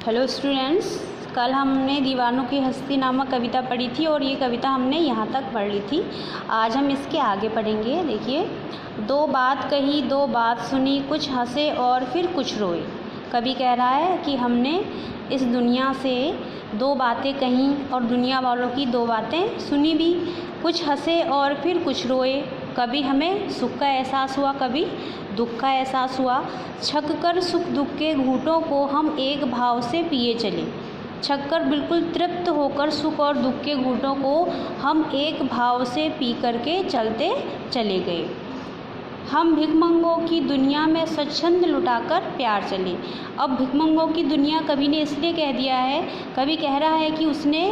Hello students, कल हमने दीवानों की हस्ती नामक कविता पढ़ी थी और ये कविता हमने यहाँ तक पढ़ ली थी। आज हम इसके आगे पढ़ेंगे। देखिए, दो बात कही दो बात सुनी, कुछ हंसे और फिर कुछ रोए। कवि कह रहा है कि हमने इस दुनिया से दो बातें कहीं और दुनिया वालों की दो बातें सुनी भी, कुछ हंसे और फिर कुछ रोए। कभी हमें सुख का एहसास हुआ, कभी दुख का एहसास हुआ। छक कर सुख दुख के घूंटों को हम एक भाव से पिए चले। छक कर बिल्कुल तृप्त होकर सुख और दुख के घूंटों को हम एक भाव से पी करके चलते चले गए। हम भिखमंगों की दुनिया में स्वच्छंद लुटाकर प्यार चले। अब भिखमंगों की दुनिया कवि ने इसलिए कह दिया है, कवि कह रहा है कि उसने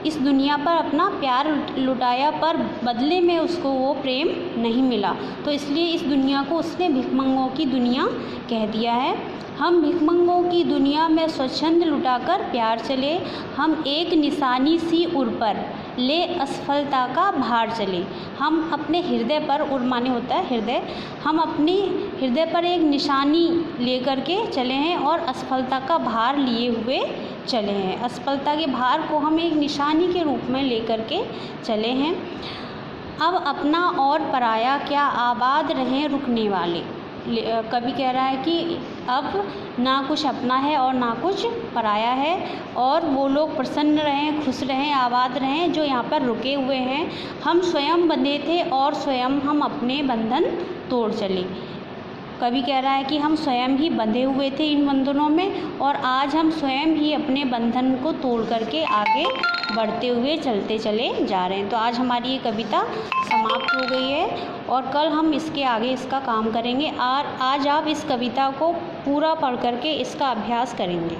इस दुनिया पर अपना प्यार लुटाया पर बदले में उसको वो प्रेम नहीं मिला, तो इसलिए इस दुनिया को उसने भिखमंगों की दुनिया कह दिया है। हम भिखमंगों की दुनिया में स्वच्छंद लुटाकर प्यार चले, हम एक निशानी सी उर पर ले असफलता का भार चले। हम अपने हृदय पर, उर माने होता है हृदय, हम अपनी हृदय पर एक निशानी लेकर के चले हैं और असफलता का भार लिए हुए चले हैं। असफलता के भार को हम एक निशानी के रूप में लेकर के चले हैं। अब अपना और पराया क्या आबाद रहें रुकने वाले। कवि कह रहा है कि अब ना कुछ अपना है और ना कुछ पराया है, और वो लोग प्रसन्न रहें, खुश रहें, आबाद रहें जो यहाँ पर रुके हुए हैं। हम स्वयं बंधे थे और स्वयं हम अपने बंधन तोड़ चले। कवि कह रहा है कि हम स्वयं ही बंधे हुए थे इन बंधनों में और आज हम स्वयं ही अपने बंधन को तोड़ करके आगे बढ़ते हुए चलते चले जा रहे हैं। तो आज हमारी ये कविता समाप्त हो गई है और कल हम इसके आगे इसका काम करेंगे। और आज आप इस कविता को पूरा पढ़ करके इसका अभ्यास करेंगे।